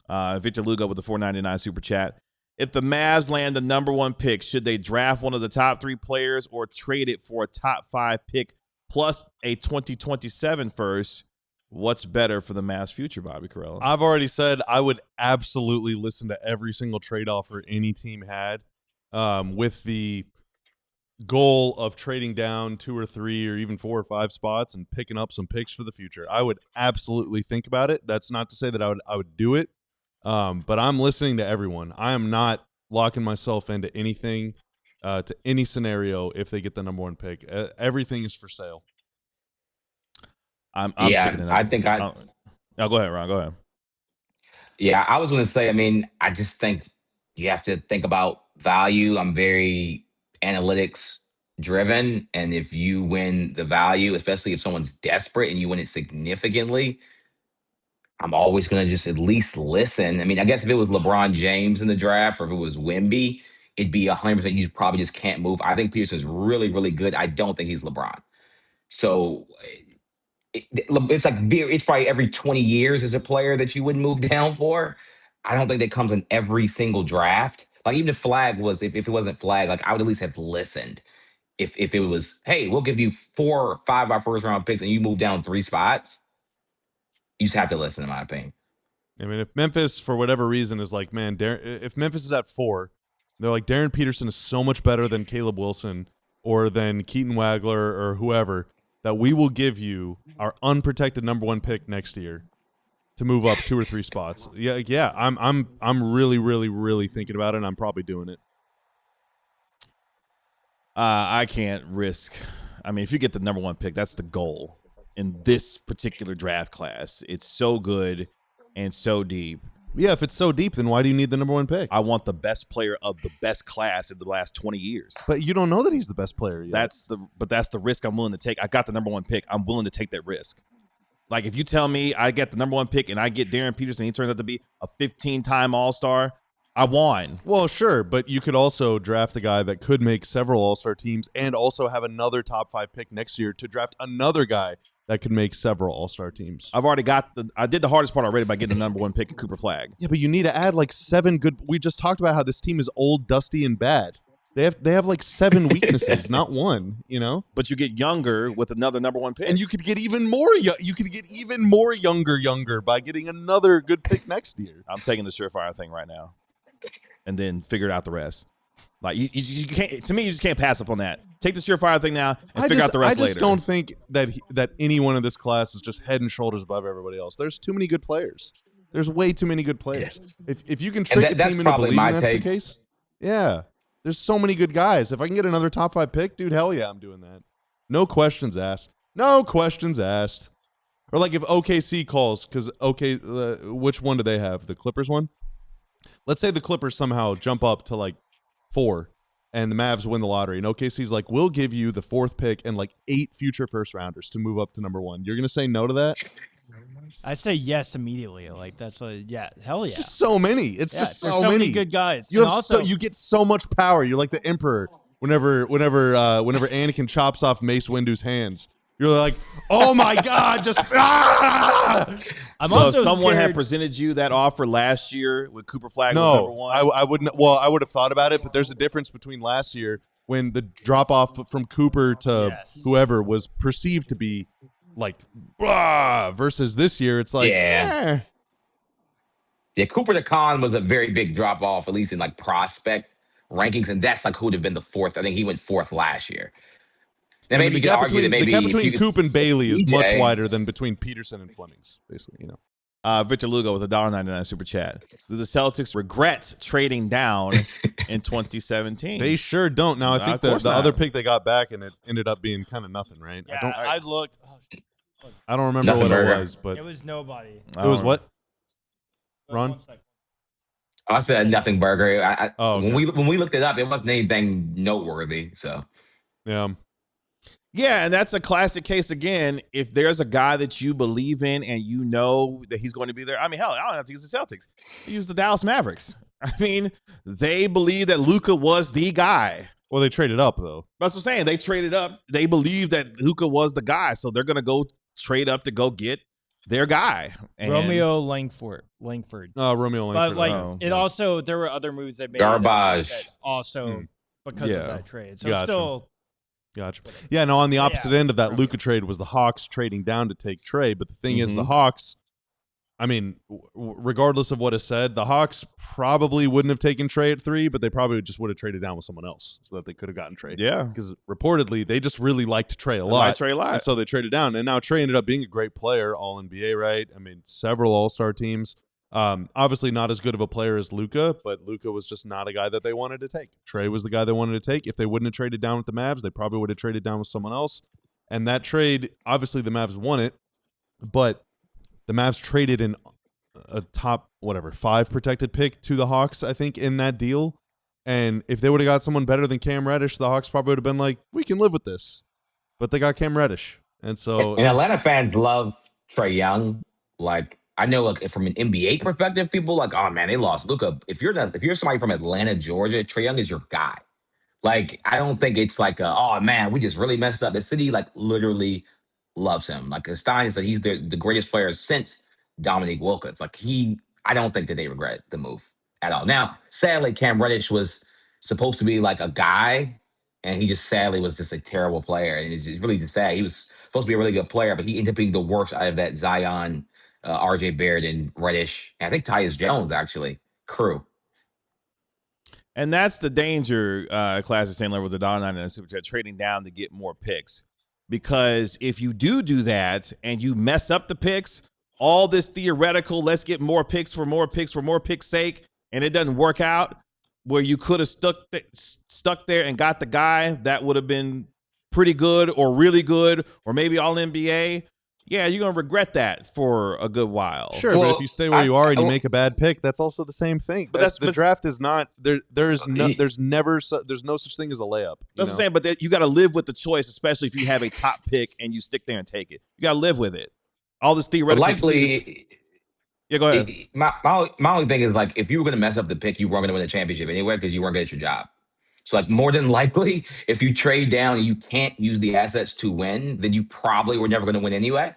Victor Lugo with the $4.99 super chat. If the Mavs land the number 1 pick, should they draft one of the top 3 players or trade it for a top 5 pick plus a 2027 first? What's better for the Mavs' future, Bobby Carell? I've already said I would absolutely listen to every single trade offer any team had, with the goal of trading down 2 or 3 or even 4 or 5 spots and picking up some picks for the future. I would absolutely think about it. That's not to say that I would do it, but I'm listening to everyone. I am not locking myself into anything, to any scenario if they get the number 1 pick. Everything is for sale. I'm sticking in that. No, go ahead, Ron. Go ahead. Yeah, I was going to say, I just think you have to think about value. I'm very analytics driven. And if you win the value, especially if someone's desperate and you win it significantly, I'm always going to just at least listen. I guess if it was LeBron James in the draft or if it was Wemby, it'd be 100%. You probably just can't move. I think Peterson's really, really good. I don't think he's LeBron. So it's like it's probably every 20 years as a player that you wouldn't move down for. I don't think that comes in every single draft. Like even if Flagg was, if it wasn't Flagg, like I would at least have listened. If it was, hey, we'll give you 4 or 5 of our first round picks and you move down 3 spots, you just have to listen, in my opinion. If Memphis, for whatever reason, is like, man, if Memphis is at 4, they're like, Darryn Peterson is so much better than Caleb Wilson or than Keaton Wagler or whoever, that we will give you our unprotected number 1 pick next year to move up 2 or 3 spots. Yeah. I'm really, really, really thinking about it, and I'm probably doing it. I can't risk. If you get the number 1 pick, that's the goal in this particular draft class. It's so good and so deep. Yeah, if it's so deep, then why do you need the number 1 pick? I want the best player of the best class in the last 20 years. But you don't know that he's the best player yet. That's the risk I'm willing to take. I got the number 1 pick. I'm willing to take that risk. Like if you tell me I get the number 1 pick and I get Darryn Peterson, he turns out to be a 15-time All-Star, I won. Well, sure, but you could also draft a guy that could make several All-Star teams and also have another top 5 pick next year to draft another guy that could make several All-Star teams. I did the hardest part already by getting the number 1 pick in Cooper Flagg. Yeah, but you need to add like 7 good. We just talked about how this team is old, dusty, and bad. They have like 7 weaknesses, not 1. But you get younger with another number 1 pick, and you could get even more. You could get even more younger by getting another good pick next year. I'm taking the surefire thing right now, and then figure out the rest. Like you can't. To me, you just can't pass up on that. Take the surefire thing now and figure out the rest later. I just don't think that anyone in this class is just head and shoulders above everybody else. There's too many good players. There's way too many good players. If you can trick a team into believing that's the case, yeah, there's so many good guys. If I can get another top 5 pick, dude, hell yeah, I'm doing that. No questions asked. No questions asked. Or like if OKC calls, because which one do they have? The Clippers one? Let's say the Clippers somehow jump up to like 4 and the Mavs win the lottery, and OKC's like, we'll give you the 4th pick and like 8 future first rounders to move up to number 1. You're going to say no to that? I say yes immediately. Like that's hell yeah. It's just so many. It's just so many good guys. You get so much power. You're like the Emperor. Whenever Anakin chops off Mace Windu's hands, you're like, oh my God, just someone had presented you that offer last year with Cooper Flagg was number 1? I wouldn't. Well, I would have thought about it, but there's a difference between last year when the drop off from Cooper to whoever was perceived to be like versus this year. It's like Yeah, Cooper to Khan was a very big drop off, at least in like prospect rankings, and that's like who would have been the 4th. I think he went 4th last year. Now, maybe the gap between Coop and Bailey is much wider than between Peterson and Flemings, basically. Victor Lugo with a $1.99 super chat. Do the Celtics regret trading down in 2017? They sure don't. Now, I think the other pick they got back, and it ended up being kind of nothing, right? Yeah, I looked. I don't remember what it was, but it was nobody. It was what? Ron? I said nothing burger. Okay. When we looked it up, it wasn't anything noteworthy. So yeah, and that's a classic case again. If there's a guy that you believe in and you know that he's going to be there, hell, I don't have to use the Celtics. I use the Dallas Mavericks. They believe that Luka was the guy. Well, they traded up though. That's what I'm saying. They traded up. They believe that Luka was the guy, so they're going to go trade up to go get their guy. And Romeo Langford. Romeo Langford. But like also there were other moves that made Garbage that also because of that trade. So still. Gotcha. Yeah, no, on the opposite end of that Luka trade was the Hawks trading down to take Trey. But the thing is, the Hawks, I mean, regardless of what is said, the Hawks probably wouldn't have taken Trey at 3, but they probably just would have traded down with someone else so that they could have gotten Trey. Yeah. Because reportedly, they just really liked Trey a lot. And so they traded down. And now Trey ended up being a great player, All-NBA, right? I mean, several All-Star teams. Obviously not as good of a player as Luka, but Luka was just not a guy that they wanted to take. Trey was the guy they wanted to take. If they wouldn't have traded down with the Mavs, they probably would have traded down with someone else. And that trade, obviously the Mavs won it, but the Mavs traded in a top, 5 protected pick to the Hawks, I think, in that deal. And if they would have got someone better than Cam Reddish, the Hawks probably would have been like, we can live with this. But they got Cam Reddish. And so... And Atlanta fans love Trae Young. Like, I know, like, from an NBA perspective, people like, oh man, they lost Luka. If you're somebody from Atlanta, Georgia, Trae Young is your guy. Like, I don't think it's like, oh man, we just really messed up. The city like literally loves him. Like Stein said, he's the greatest player since Dominique Wilkins. Like I don't think that they regret the move at all. Now, sadly, Cam Reddish was supposed to be like a guy, and he just sadly was just a terrible player. And it's really just sad. He was supposed to be a really good player, but he ended up being the worst out of that Zion, RJ Barrett, and Reddish, and I think Tyus Jones actually crew. And that's the danger, Class of St. Lawrence with the $1.99 and Super Chat, trading down to get more picks. Because if you do that and you mess up the picks, all this theoretical, let's get more picks for more picks' sake, and it doesn't work out, where you could have stuck there and got the guy that would have been pretty good or really good or maybe all NBA, yeah, you're going to regret that for a good while. Sure, but if you stay where you are and you make a bad pick, that's also the same thing. But the draft is not there. There's no such thing as a layup. That's what I'm saying. But you got to live with the choice, especially if you have a top pick and you stick there and take it. You got to live with it. All this theoretical. Likely. Yeah, go ahead. My only thing is, like, if you were going to mess up the pick, you weren't going to win the championship anyway because you weren't going to get your job. So, like, more than likely, if you trade down and you can't use the assets to win, then you probably were never going to win anyway.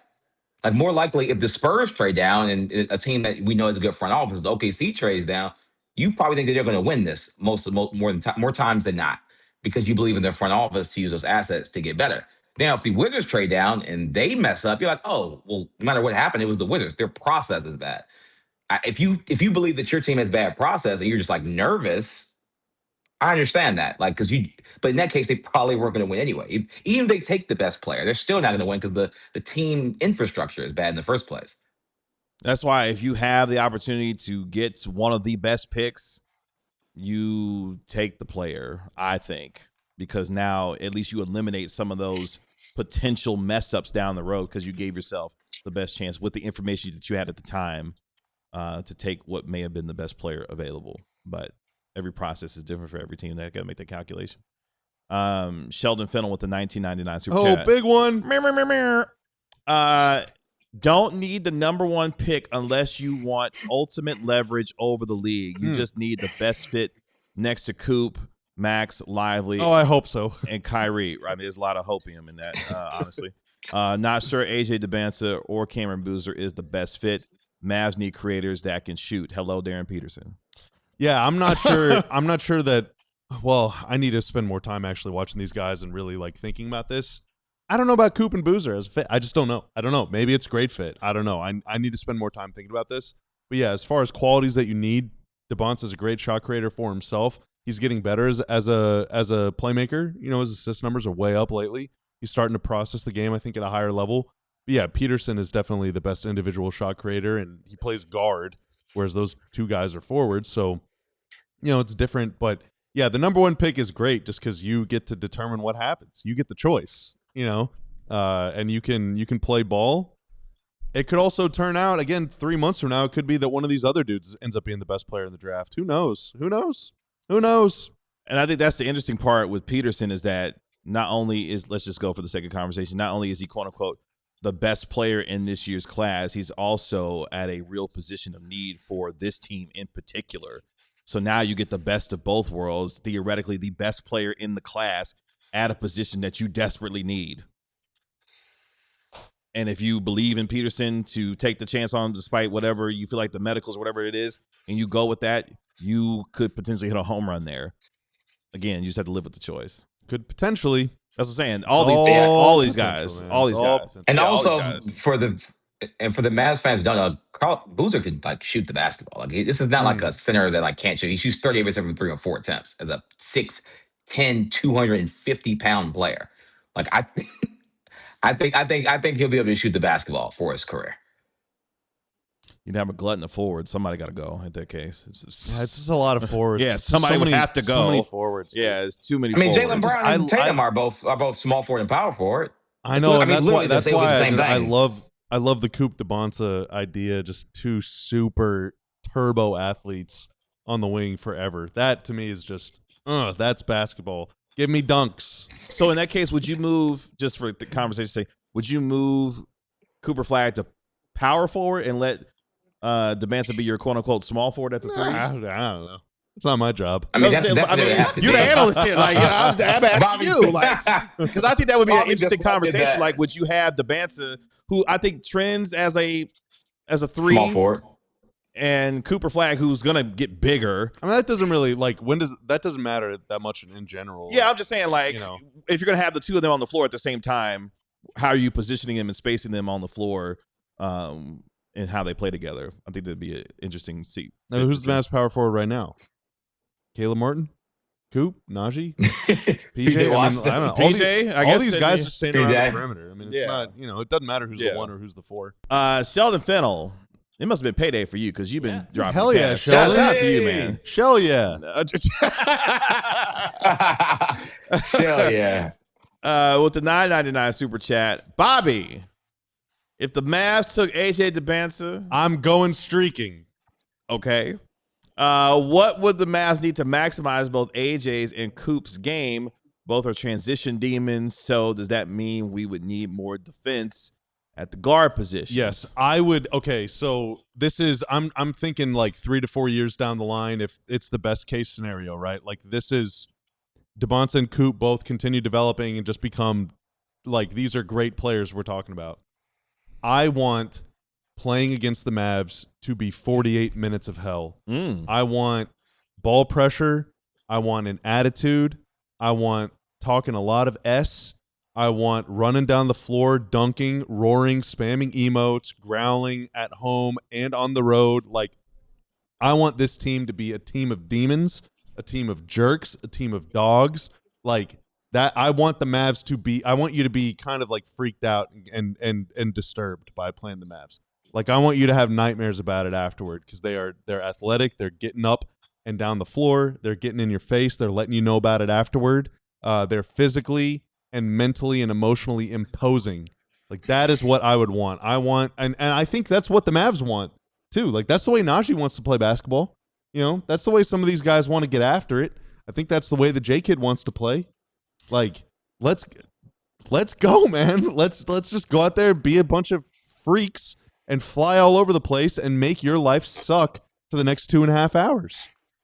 Like, more likely, if the Spurs trade down and a team that we know is a good front office, the OKC trades down, you probably think that they're going to win this more times than not because you believe in their front office to use those assets to get better. Now, if the Wizards trade down and they mess up, you're like, oh, well, no matter what happened, it was the Wizards. Their process is bad. If you believe that your team has bad process and you're just like nervous, I understand that. Like, but in that case, they probably weren't going to win anyway. Even if they take the best player, they're still not going to win because the team infrastructure is bad in the first place. That's why if you have the opportunity to get one of the best picks, you take the player, I think, because now at least you eliminate some of those potential mess ups down the road because you gave yourself the best chance with the information that you had at the time to take what may have been the best player available. But every process is different for every team. They got to make that calculation. Sheldon Fennell with the $19.99 super chat. Oh, big one. Don't need the number 1 pick unless you want ultimate leverage over the league. You just need the best fit next to Coop, Max, Lively. Oh, I hope so. And Kyrie. I mean, there's a lot of hopium in that, honestly. Not sure AJ Dybantsa or Cameron Boozer is the best fit. Mavs need creators that can shoot. Hello, Darryn Peterson. Yeah, I'm not sure. I'm not sure that. Well, I need to spend more time actually watching these guys and really like thinking about this. I don't know about Coop and Boozer as fit. I just don't know. I don't know. Maybe it's great fit. I don't know. I need to spend more time thinking about this. But yeah, as far as qualities that you need, Dybantsa is a great shot creator for himself. He's getting better as a playmaker. You know, his assist numbers are way up lately. He's starting to process the game, I think, at a higher level. But yeah, Peterson is definitely the best individual shot creator, and he plays guard, whereas those two guys are forwards. So, you know, it's different. But yeah, the number 1 pick is great just because you get to determine what happens. You get the choice, you know, and you can play ball. It could also turn out, again, 3 months from now, it could be that one of these other dudes ends up being the best player in the draft. Who knows? Who knows? Who knows? And I think that's the interesting part with Peterson is that not only is, let's just go for the sake of conversation, not only is he, quote unquote, the best player in this year's class, he's also at a real position of need for this team in particular. So now you get the best of both worlds, theoretically the best player in the class at a position that you desperately need. And if you believe in Peterson to take the chance on him despite whatever you feel like the medicals or whatever it is, and you go with that, you could potentially hit a home run there. Again, you just have to live with the choice. Could potentially. That's what I'm saying. All these guys. And also for the Mavs fans, don't know, Carl Boozer can like shoot the basketball. Like this is not like a center that like can't shoot. He shoots 38% from 3 or 4 attempts as a 6'10", 250-pound player. Like I think he'll be able to shoot the basketball for his career. You'd have a glutton of forwards. Somebody got to go in that case. It's just a lot of forwards. Yeah, somebody would have to go. So many forwards. Yeah, it's too many. I mean, forwards. Jaylen Brown and Tatum are both small forward and power forward. I know, and that's why I love the Coop Dybantsa idea. Just 2 super turbo athletes on the wing forever. That to me is just that's basketball. Give me dunks. So in that case, would you move, just for the conversation's sake, would you move Cooper Flagg to power forward and let Dybantsa be your quote-unquote small forward at the 3? I don't know. It's not my job. I mean, you're the analyst here. Like, I'm asking you. Like, because I think that would be an interesting conversation. Like, would you have Dybantsa, who I think trends as a 3, small forward, and Cooper Flagg, who's gonna get bigger? I mean, that doesn't really that doesn't matter that much in general. Yeah, I'm just saying, like, if you're gonna have the 2 of them on the floor at the same time, how are you positioning them and spacing them on the floor? And how they play together. I think that'd be an interesting seat. Now, who's the Mavs power forward right now? Caleb Martin? Coop? Najee? PJ? I don't know. PJ? All these guys are standing around the perimeter. I mean, it's not, it doesn't matter who's the 1 or who's the 4. Sheldon Fennell. It must have been payday for you because you've been dropping. Hell yeah, Sheldon. Shout out to you, man. Shell yeah. Hell yeah. With the $9.99 super chat, Bobby. If the Mavs took AJ Dybantsa, I'm going streaking. Okay. What would the Mavs need to maximize both AJ's and Coop's game? Both are transition demons, so does that mean we would need more defense at the guard position? Yes, I would. Okay, so this is I'm thinking like 3 to 4 years down the line if it's the best case scenario, right? Like this is Dybantsa and Coop both continue developing and just become like these are great players we're talking about. I want playing against the Mavs to be 48 minutes of hell. I want ball pressure. I want an attitude. I want talking a lot of S. I want running down the floor, dunking, roaring, spamming emotes, growling at home and on the road. Like, I want this team to be a team of demons, a team of jerks, a team of dogs. Like, that I want the Mavs to be. I want you to be kind of like freaked out and disturbed by playing the Mavs. Like I want you to have nightmares about it afterward because they're athletic. They're getting up and down the floor. They're getting in your face. They're letting you know about it afterward. They're physically and mentally and emotionally imposing. Like that is what I would want. I want, and I think that's what the Mavs want too. Like that's the way Najee wants to play basketball. That's the way some of these guys want to get after it. I think that's the way the J Kid wants to play. Like, let's go, man. Let's just go out there, be a bunch of freaks, and fly all over the place and make your life suck for the next 2.5 hours.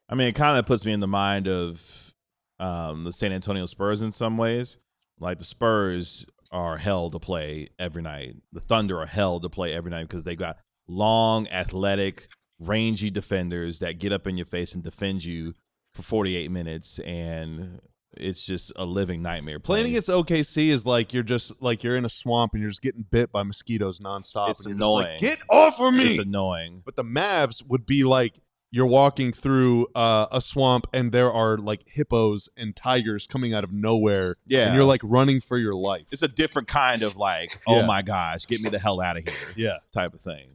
I mean, it kind of puts me in the mind of the San Antonio Spurs in some ways. Like the Spurs are hell to play every night. The Thunder are hell to play every night because they got long, athletic, rangy defenders that get up in your face and defend you for 48 minutes, and it's just a living nightmare. Playing against OKC is like you're in a swamp and you're just getting bit by mosquitoes nonstop. It's annoying. Like, get off of me! It's annoying. But the Mavs would be like you're walking through a swamp and there are like hippos and tigers coming out of nowhere. Yeah, and you're like running for your life. It's a different kind of like, oh my gosh, get me the hell out of here. Yeah, type of thing.